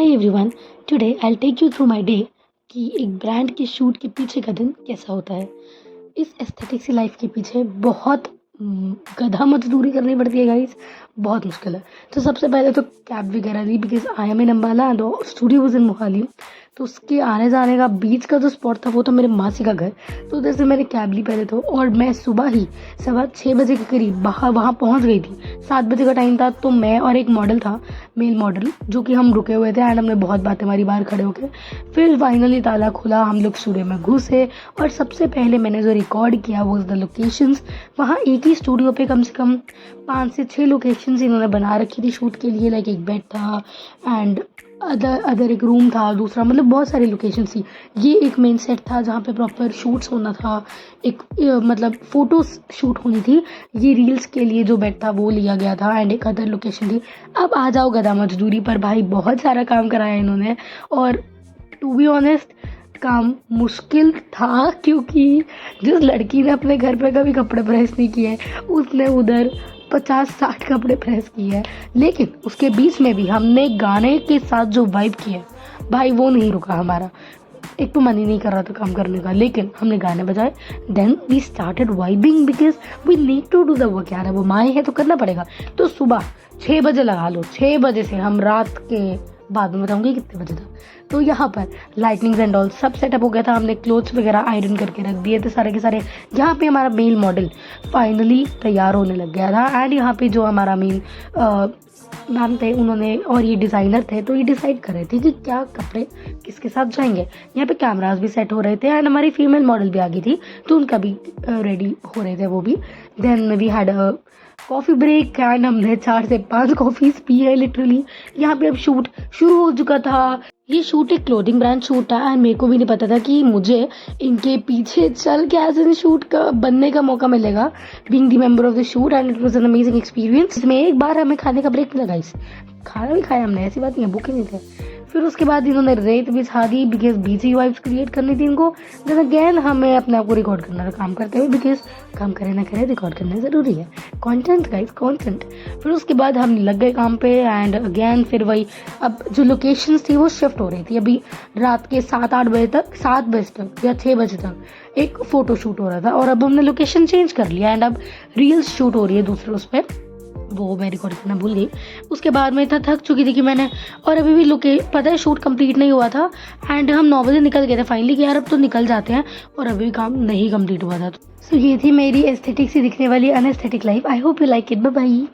Everyone, today I take you through my day कि एक brand के शूट के पीछे का दिन कैसा होता है। इस एस्थेटिक सी लाइफ के पीछे बहुत गधा मजदूरी करनी पड़ती है गाइस, बहुत मुश्किल है। तो सबसे पहले तो कैब वगैरह ली because I am in Ambala and studio was in Mohali. तो उसके आने जाने का बीच का जो स्पॉट था वो था मेरे मासी का घर। तो उधर से मैंने कैब ली पहले तो, और मैं सुबह ही 6:15 बजे के करीब वहाँ पहुँच गई थी। 7 बजे का टाइम था। तो मैं और एक मॉडल था, मेल मॉडल, जो कि हम रुके हुए थे एंड हमने बहुत बातें हमारी बाहर खड़े होके। फिर फाइनली ताला खुला, हम लोग स्टूडियो में घुसे और सबसे पहले मैंने जो रिकॉर्ड किया वो द लोकेशंस। वहाँ एक ही स्टूडियो पे कम से कम 5 से 6 लोकेशंस इन्होंने बना रखी थी शूट के लिए। लाइक एक बेड था एंड अदर एक रूम था, दूसरा, मतलब बहुत सारी लोकेशन थी। ये एक मेन सेट था जहाँ पे प्रॉपर शूट्स होना था, एक मतलब फोटोज शूट होनी थी। ये रील्स के लिए जो बेड था वो लिया गया था एंड एक अदर लोकेशन थी। अब आ जाओ गधा मजदूरी पर। भाई बहुत सारा काम कराया इन्होंने, और टू बी ऑनेस्ट काम मुश्किल था, क्योंकि जिस लड़की ने अपने घर पे कभी कपड़े प्रेस नहीं किए उसने उधर 50-60 कपड़े प्रेस किए हैं। लेकिन उसके बीच में भी हमने गाने के साथ जो वाइब किया भाई, वो नहीं रुका हमारा। एक तो मन ही नहीं कर रहा था काम करने का, लेकिन हमने गाने बजाए, then we started vibing because we need to do the work. यार वो माए है तो करना पड़ेगा। तो सुबह 6 बजे लगा लो, 6 बजे से हम रात के, बाद में बताऊंगी कितने बजे तक। तो यहाँ पर लाइटनिंग्स एंड ऑल सब सेटअप हो गया था। हमने क्लोथ्स वगैरह आयरन करके रख दिए थे सारे के सारे। यहाँ पे हमारा मेल मॉडल फाइनली तैयार होने लग गया था एंड यहाँ पे जो हमारा मेन मैम थे उन्होंने, और ये डिज़ाइनर थे, तो ये डिसाइड कर रहे थे कि क्या कपड़े किसके साथ जाएंगे। यहाँ पे कैमरास भी सेट हो रहे थे एंड हमारी फीमेल मॉडल भी आ गई थी, तो उनका भी रेडी हो रहे थे वो भी। Then we had coffee break and हमने 4 से 5 कॉफ़ीज पी है लिटरली। यहाँ पे अब शूट शुरू हो चुका था। ये शूट एक क्लोथिंग ब्रांड शूट था एंड मेरे को भी नहीं पता था कि मुझे इनके पीछे चल के एज एन शूट का बनने का मौका मिलेगा, being the member of the shoot, and it was an amazing experience. इसमें एक बार हमें खाने का ब्रेक मिला गाइस, खाना भी खाया हमने, ऐसी बात नहीं है, भूखे नहीं थे। फिर उसके बाद इन्होंने रेत बिछा दी बिकॉज बीची वाइब्स क्रिएट करनी थी इनको। देन अगेन हमें अपने आप को रिकॉर्ड करना था काम करते हुए, बिकॉज काम करे ना करे रिकॉर्ड करना ज़रूरी है। Content guys, content. फिर उसके बाद हम लग गए काम पे एंड अगेन फिर वही, अब जो लोकेशंस थी वो शिफ्ट हो रही थी। अभी रात के 7-8 बजे तक, 7 बजे तक या 6 बजे तक एक फ़ोटो शूट हो रहा था, और अब हमने लोकेशन चेंज कर लिया एंड अब रील्स शूट हो रही है दूसरे उस पर। वो मैं रिकॉर्ड करना भूल गई। उसके बाद में इतना थक चुकी थी कि मैंने, और अभी भी पता है शूट कंप्लीट नहीं हुआ था एंड हम 9 बजे निकल गए थे फाइनली कि यार अब तो निकल जाते हैं, और अभी भी काम नहीं कंप्लीट हुआ था। सो ये थी मेरी एस्थेटिक सी दिखने वाली unaesthetic life. I hope you like it. Bye bye.